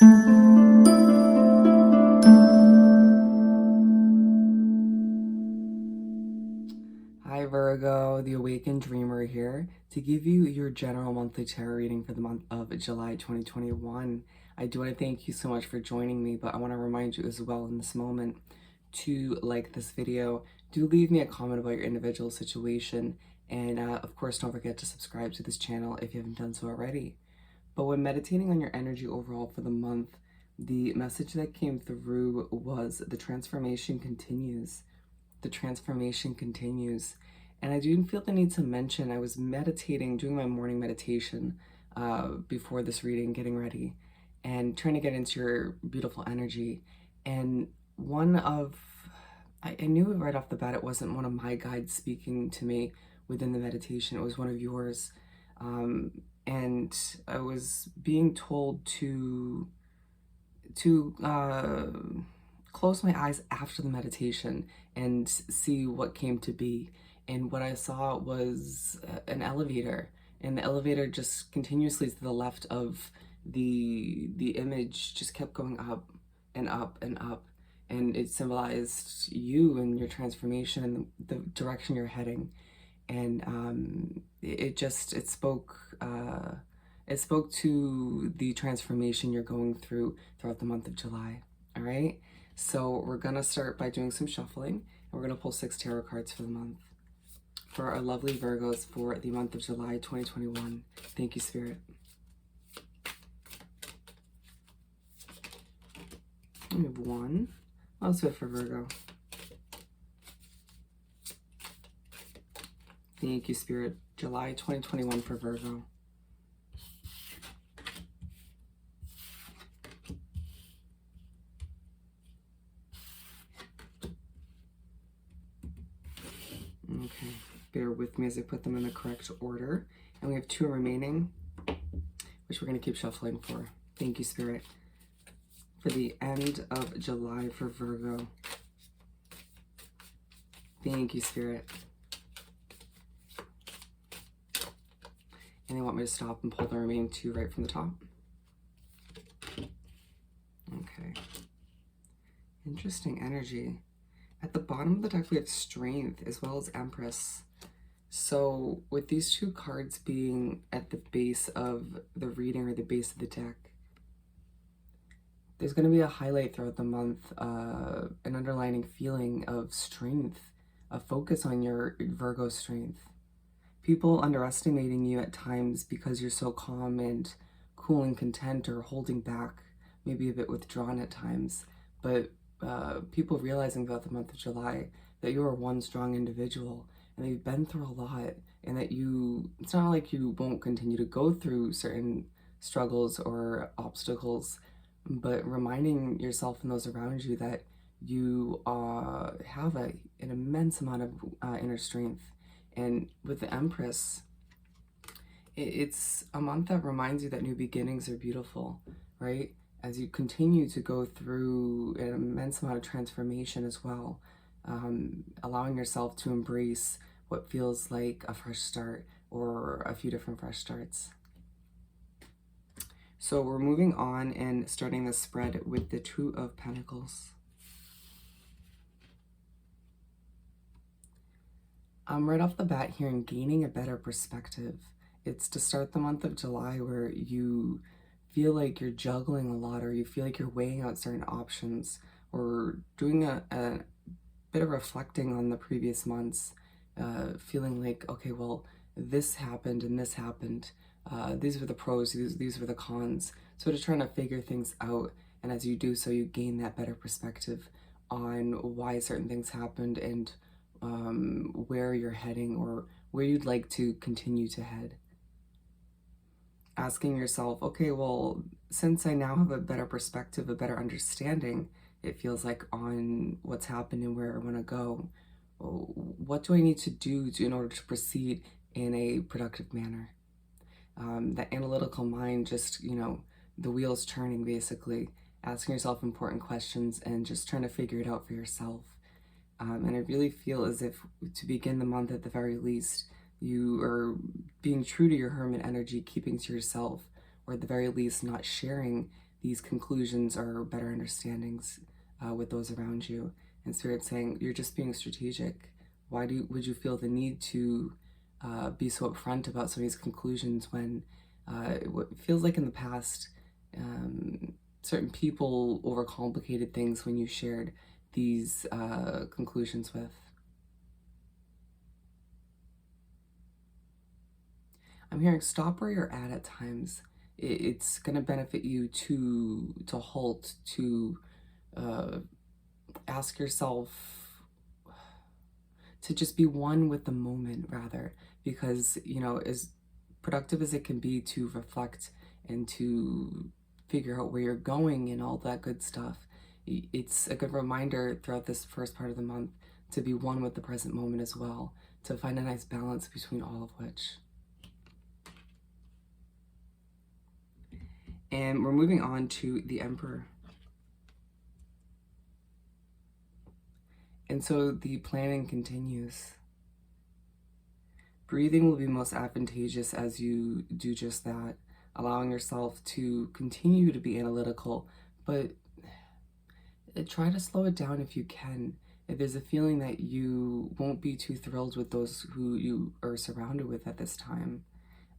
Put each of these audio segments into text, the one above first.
Hi Virgo, the Awakened Dreamer here to give you your general monthly tarot reading for the month of July 2021. I do want to thank you so much for joining me, but I want to remind you as well in this moment to like this video. Do leave me a comment about your individual situation, and of course don't forget to subscribe to this channel if you haven't done so already. But when meditating on your energy overall for the month, the message that came through was the transformation continues. The transformation continues. And I do feel the need to mention, I was meditating, doing my morning meditation before this reading, getting ready, and trying to get into your beautiful energy. And I knew right off the bat it wasn't one of my guides speaking to me within the meditation, it was one of yours. And I was being told to close my eyes after the meditation and see what came to be. And what I saw was an elevator, and the elevator just continuously to the left of the image just kept going up and up and up, and it symbolized you and your transformation and the direction you're heading. And it spoke to the transformation you're going through throughout the month of July. All right, so we're gonna start by doing some shuffling, and we're gonna pull 6 tarot cards for the month for our lovely Virgos for the month of July 2021. Thank you, Spirit. We have 1. Let's do it for Virgo. Thank you, Spirit. July 2021 for Virgo. Okay, bear with me as I put them in the correct order. And we have 2 remaining, which we're going to keep shuffling for. Thank you, Spirit. For the end of July for Virgo. Thank you, Spirit. And they want me to stop and pull the remaining 2 right from the top. Okay. Interesting energy. At the bottom of the deck, we have Strength as well as Empress. So with these 2 cards being at the base of the reading or the base of the deck, there's going to be a highlight throughout the month, an underlining feeling of strength, a focus on your Virgo strength. People underestimating you at times because you're so calm and cool and content, or holding back, maybe a bit withdrawn at times. But people realizing throughout the month of July that you are one strong individual and that you've been through a lot, and that it's not like you won't continue to go through certain struggles or obstacles, but reminding yourself and those around you that you have an immense amount of inner strength. And with the Empress, it's a month that reminds you that new beginnings are beautiful, right? As you continue to go through an immense amount of transformation as well, allowing yourself to embrace what feels like a fresh start or a few different fresh starts. So we're moving on and starting the spread with the 2 of Pentacles. Right off the bat here, in gaining a better perspective. It's to start the month of July where you feel like you're juggling a lot, or you feel like you're weighing out certain options, or doing a bit of reflecting on the previous months, feeling like, okay, well, this happened and this happened. These were the pros, these were the cons. So just trying to figure things out, and as you do so, you gain that better perspective on why certain things happened, and where you're heading, or where you'd like to continue to head. Asking yourself, okay, well, since I now have a better perspective, a better understanding, it feels like, on what's happened and where I want to go, what do I need to do in order to proceed in a productive manner? That analytical mind, just, the wheels turning, basically, asking yourself important questions and just trying to figure it out for yourself. And I really feel as if, to begin the month at the very least, you are being true to your hermit energy, keeping to yourself, or at the very least not sharing these conclusions or better understandings with those around you. And Spirit saying, you're just being strategic. Would you feel the need to be so upfront about some of these conclusions when it feels like in the past certain people overcomplicated things when you shared these conclusions with? I'm hearing stop where you're at times. It's going to benefit you to halt, to uh, ask yourself to just be one with the moment, rather, because as productive as it can be to reflect and to figure out where you're going and all that good stuff, it's a good reminder throughout this first part of the month to be one with the present moment as well, to find a nice balance between all of which. And we're moving on to the Emperor. And so the planning continues. Breathing will be most advantageous as you do just that, allowing yourself to continue to be analytical, but try to slow it down if you can. If there's a feeling that you won't be too thrilled with those who you are surrounded with at this time,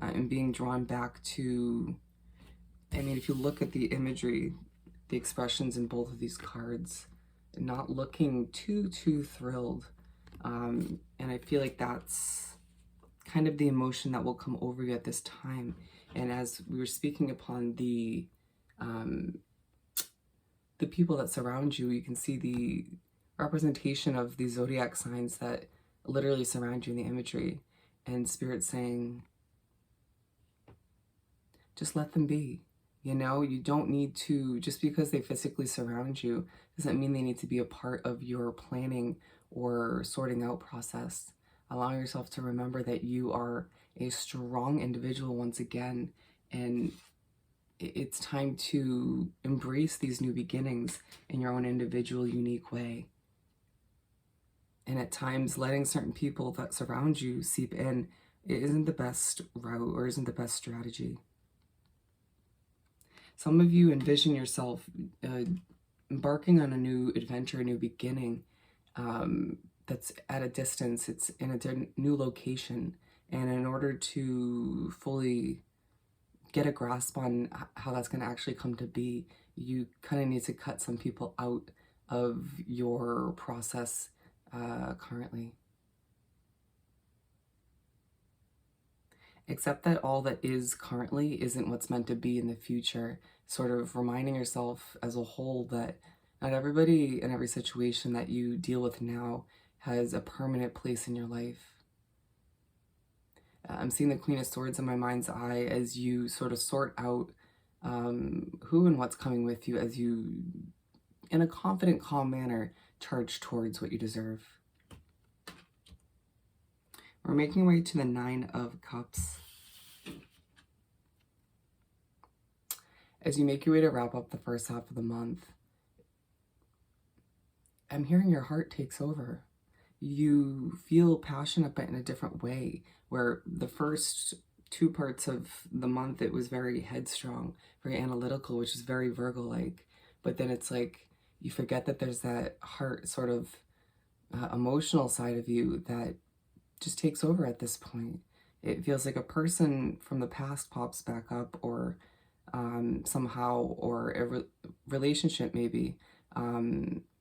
and being drawn back to, I mean, if you look at the imagery, the expressions in both of these cards, not looking too thrilled. And I feel like that's kind of the emotion that will come over you at this time. And as we were speaking upon the people that surround you, you can see the representation of the zodiac signs that literally surround you in the imagery. And Spirit saying, just let them be. You don't need to, just because they physically surround you, doesn't mean they need to be a part of your planning or sorting out process. Allowing yourself to remember that you are a strong individual once again, and it's time to embrace these new beginnings in your own individual, unique way. And at times, letting certain people that surround you seep in isn't the best route or isn't the best strategy. Some of you envision yourself embarking on a new adventure, a new beginning that's at a distance. It's in a new location. And in order to fully get a grasp on how that's going to actually come to be, you kind of need to cut some people out of your process currently. Accept that all that is currently isn't what's meant to be in the future, sort of reminding yourself as a whole that not everybody and every situation that you deal with now has a permanent place in your life. I'm seeing the Queen of Swords in my mind's eye as you sort of sort out who and what's coming with you as you, in a confident, calm manner, charge towards what you deserve. We're making our way to the Nine of Cups. As you make your way to wrap up the first half of the month, I'm hearing your heart takes over. You feel passionate, but in a different way, where the first two parts of the month, it was very headstrong, very analytical, which is very Virgo-like. But then it's like you forget that there's that heart sort of emotional side of you that just takes over at this point. It feels like a person from the past pops back up, or somehow, or a relationship maybe,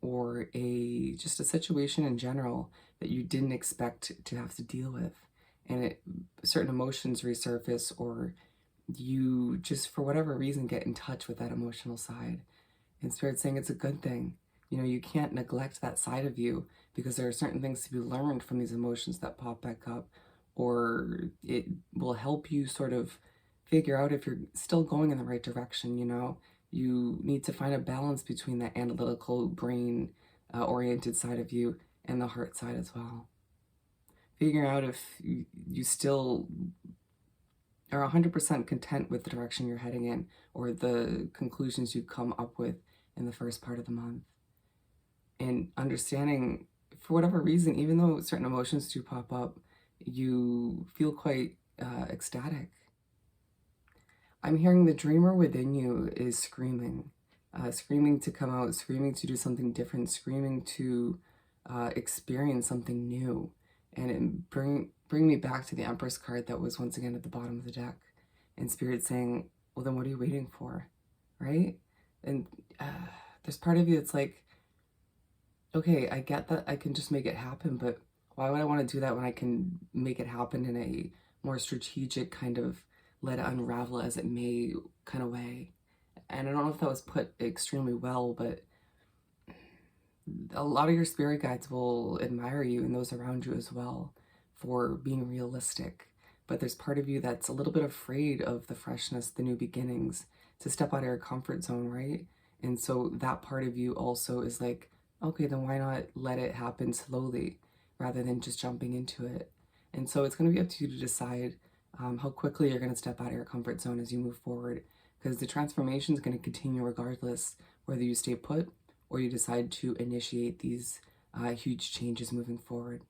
or just a situation in general that you didn't expect to have to deal with, and certain emotions resurface, or you just for whatever reason get in touch with that emotional side. And Spirit's saying it's a good thing. You can't neglect that side of you, because there are certain things to be learned from these emotions that pop back up, or it will help you sort of figure out if you're still going in the right direction. You need to find a balance between that analytical brain oriented side of you and the heart side as well. Figuring out if you still are 100% content with the direction you're heading in, or the conclusions you've come up with in the first part of the month. And understanding, for whatever reason, even though certain emotions do pop up, you feel quite ecstatic. I'm hearing the dreamer within you is screaming, screaming to come out, screaming to do something different, screaming to experience something new. And it bring me back to the Empress card that was once again at the bottom of the deck. And Spirit saying, well, then what are you waiting for? Right? And uh, there's part of you that's like, okay, I get that I can just make it happen, but why would I want to do that when I can make it happen in a more strategic kind of let it unravel as it may kind of way? And I don't know if that was put extremely well, but a lot of your spirit guides will admire you and those around you as well for being realistic. But there's part of you that's a little bit afraid of the freshness, the new beginnings, to step out of your comfort zone, right? And so that part of you also is like, okay, then why not let it happen slowly rather than just jumping into it? And so it's going to be up to you to decide how quickly you're going to step out of your comfort zone as you move forward, because the transformation is going to continue regardless whether you stay put or you decide to initiate these huge changes moving forward.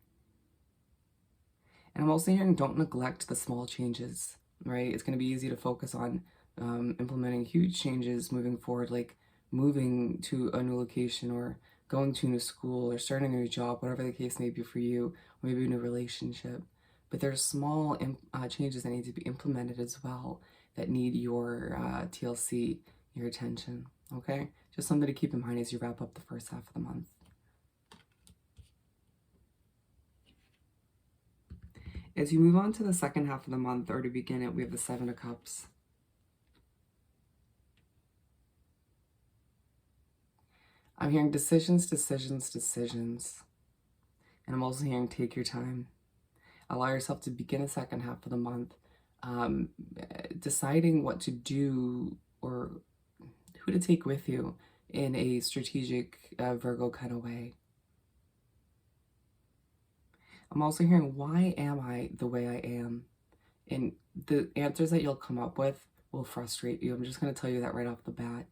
And I'm also hearing don't neglect the small changes, right? It's going to be easy to focus on implementing huge changes moving forward, like moving to a new location or going to a new school or starting a new job, whatever the case may be for you, or maybe a new relationship. But there's small changes that need to be implemented as well that need your TLC, your attention, okay? Just something to keep in mind as you wrap up the first half of the month. As you move on to the second half of the month, or to begin it, we have the Seven of Cups. I'm hearing decisions, decisions, decisions. And I'm also hearing take your time. Allow yourself to begin a second half of the month deciding what to do or who to take with you in a strategic Virgo kind of way. I'm also hearing, why am I the way I am? And the answers that you'll come up with will frustrate you. I'm just going to tell you that right off the bat.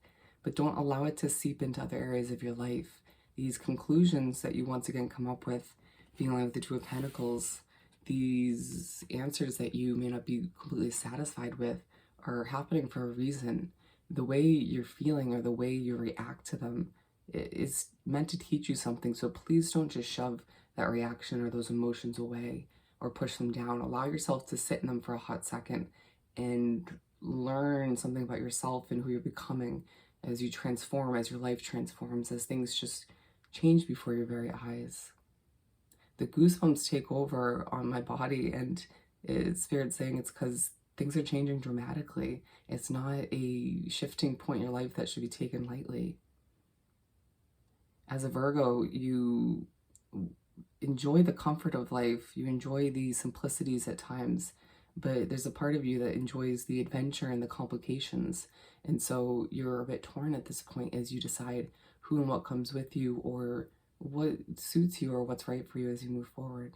But don't allow it to seep into other areas of your life. These conclusions that you once again come up with, feeling like the Two of Pentacles, these answers that you may not be completely satisfied with are happening for a reason. The way you're feeling or the way you react to them is meant to teach you something. So please don't just shove that reaction or those emotions away or push them down. Allow yourself to sit in them for a hot second and learn something about yourself and who you're becoming as you transform, as your life transforms, as things just change before your very eyes. The goosebumps take over on my body, and it's Spirit saying it's because things are changing dramatically. It's not a shifting point in your life that should be taken lightly. As a Virgo, you enjoy the comfort of life, you enjoy the simplicities at times, but there's a part of you that enjoys the adventure and the complications. And so you're a bit torn at this point as you decide who and what comes with you, or what suits you, or what's right for you as you move forward.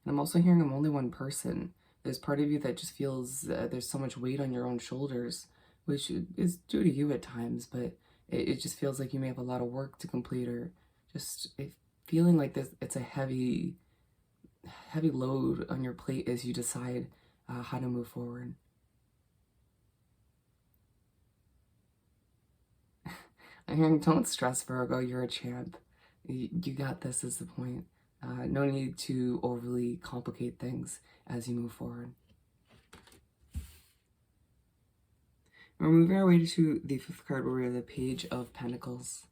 And I'm also hearing I'm only one person. There's part of you that just feels there's so much weight on your own shoulders, which is due to you at times, but it just feels like you may have a lot of work to complete, or just feeling like this, it's a heavy load on your plate as you decide how to move forward. I'm hearing, don't stress, Virgo, you're a champ. You got this is the point. No need to overly complicate things as you move forward. We're moving our way to the fifth card, where we have the Page of Pentacles.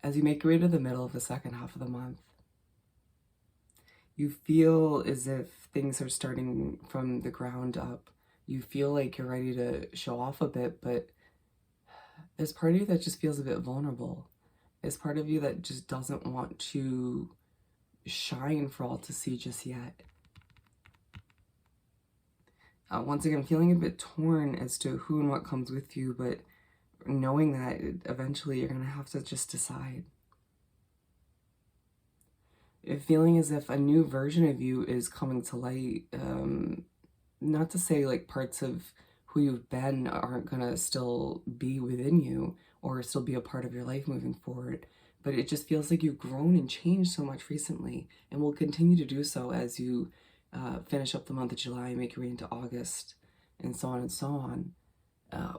As you make your way to the middle of the second half of the month, you feel as if things are starting from the ground up. You feel like you're ready to show off a bit, but there's part of you that just feels a bit vulnerable. There's part of you that just doesn't want to shine for all to see just yet. Once again, feeling a bit torn as to who and what comes with you, but knowing that eventually you're going to have to just decide. Feeling as if a new version of you is coming to light. Not to say like parts of who you've been aren't going to still be within you or still be a part of your life moving forward, but it just feels like you've grown and changed so much recently, and will continue to do so as you finish up the month of July, make your way into August, and so on and so on. Uh,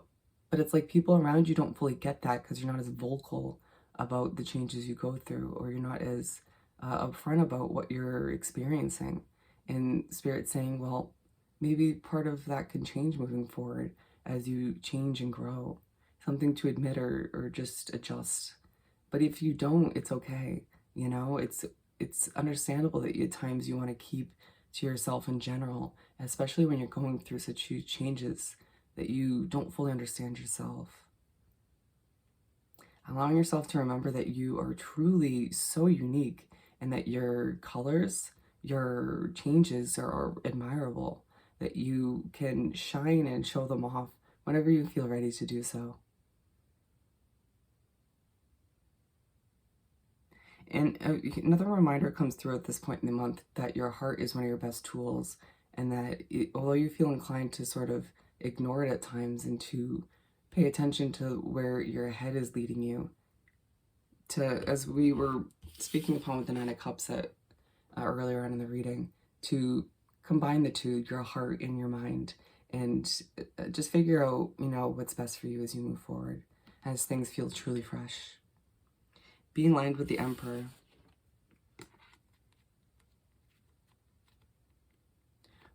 but it's like people around you don't fully get that because you're not as vocal about the changes you go through, or you're not as upfront about what you're experiencing. And Spirit saying, well, maybe part of that can change moving forward as you change and grow. Something to admit or just adjust. But if you don't, it's okay. You know, it's understandable that at times you want to keep to yourself in general, especially when you're going through such huge changes that you don't fully understand yourself. Allowing yourself to remember that you are truly so unique and that your colors, your changes are admirable, that you can shine and show them off whenever you feel ready to do so. And another reminder comes through at this point in the month that your heart is one of your best tools, and that although you feel inclined to sort of ignore it at times and to pay attention to where your head is leading you, to, as we were speaking upon with the Nine of Cups earlier on in the reading, to combine the two, your heart and your mind, and just figure out, what's best for you as you move forward, as things feel truly fresh. Being aligned with the Emperor.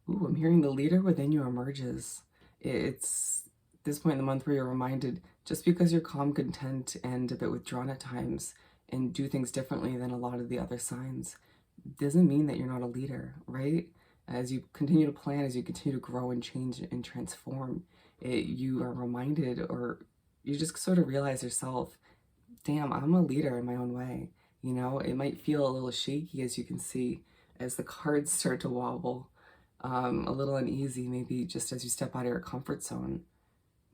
Ooh, I'm hearing the leader within you emerges. It's this point in the month where you're reminded, just because you're calm, content, and a bit withdrawn at times, and do things differently than a lot of the other signs, doesn't mean that you're not a leader, right? As you continue to plan, as you continue to grow and change and transform, you are reminded, or you just sort of realize yourself, damn, I'm a leader in my own way. It might feel a little shaky, as you can see, as the cards start to wobble, a little uneasy, maybe just as you step out of your comfort zone.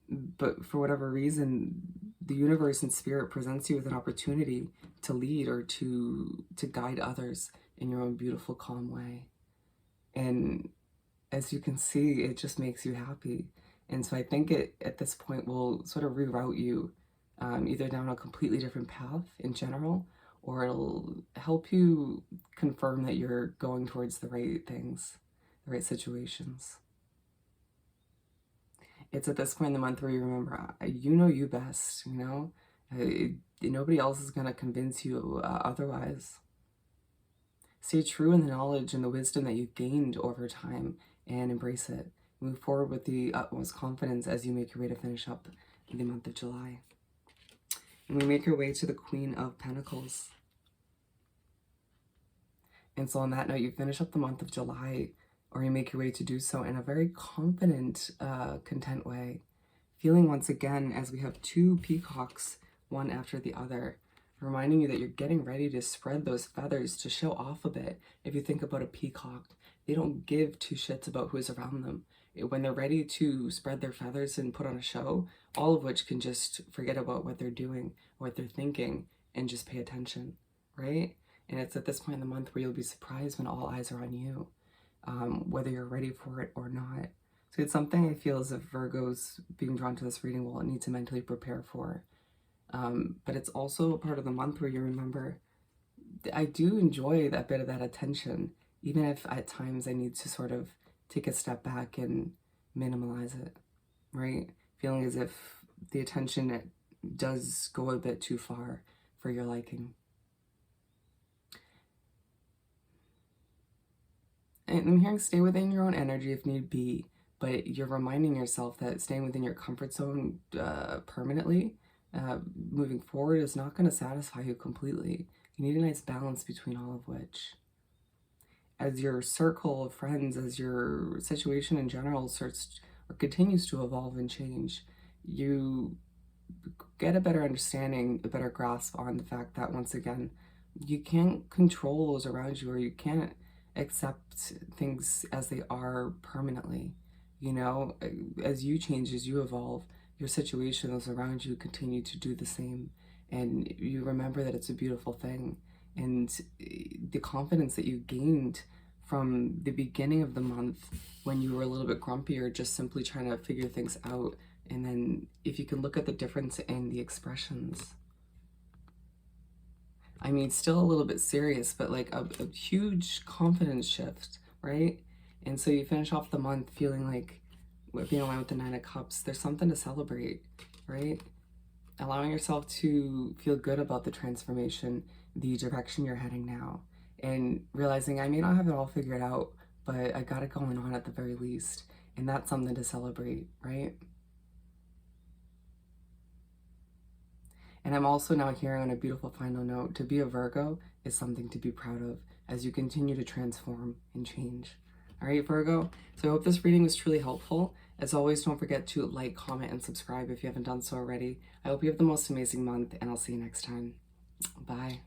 But for whatever reason, the universe and spirit presents you with an opportunity to lead or to guide others in your own beautiful, calm way. And as you can see, it just makes you happy. And so I think it at this point will sort of reroute you either down a completely different path in general, or it'll help you confirm that you're going towards the right things, the right situations. It's at this point in the month where you remember, you know you best, nobody else is going to convince you otherwise. Stay true in the knowledge and the wisdom that you've gained over time and embrace it. Move forward with the utmost confidence as you make your way to finish up the month of July. And we make our way to the Queen of Pentacles. And so on that note, you finish up the month of July, or you make your way to do so in a very confident, content way. Feeling once again, as we have two peacocks, one after the other, reminding you that you're getting ready to spread those feathers to show off a bit. If you think about a peacock, they don't give two shits about who's around them. When they're ready to spread their feathers and put on a show, all of which can just forget about what they're doing, what they're thinking, and just pay attention, right? And it's at this point in the month where you'll be surprised when all eyes are on you, whether you're ready for it or not. So it's something I feel as if Virgos being drawn to this reading will need to mentally prepare for. But it's also a part of the month where you remember, I do enjoy that bit of that attention, even if at times I need to sort of take a step back and minimalize it, right? Feeling as if the attention does go a bit too far for your liking. And I'm hearing stay within your own energy if need be, but you're reminding yourself that staying within your comfort zone permanently, moving forward, is not going to satisfy you completely. You need a nice balance between all of which. As your circle of friends, as your situation in general starts or continues to evolve and change, you get a better understanding, a better grasp on the fact that, once again, you can't control those around you, or you can't accept things as they are permanently. As you change, as you evolve, your situation, those around you, continue to do the same. And you remember that it's a beautiful thing. And the confidence that you gained from the beginning of the month, when you were a little bit grumpy or just simply trying to figure things out, and then if you can look at the difference in the expressions. I mean, still a little bit serious, but like a huge confidence shift, right? And so you finish off the month feeling like being aligned with the Nine of Cups. There's something to celebrate, right? Allowing yourself to feel good about the transformation, the direction you're heading now, and realizing I may not have it all figured out, but I got it going on at the very least. And that's something to celebrate, right? And I'm also now hearing on a beautiful final note, to be a Virgo is something to be proud of as you continue to transform and change. All right, Virgo. So I hope this reading was truly helpful. As always, don't forget to like, comment, and subscribe if you haven't done so already. I hope you have the most amazing month, and I'll see you next time. Bye.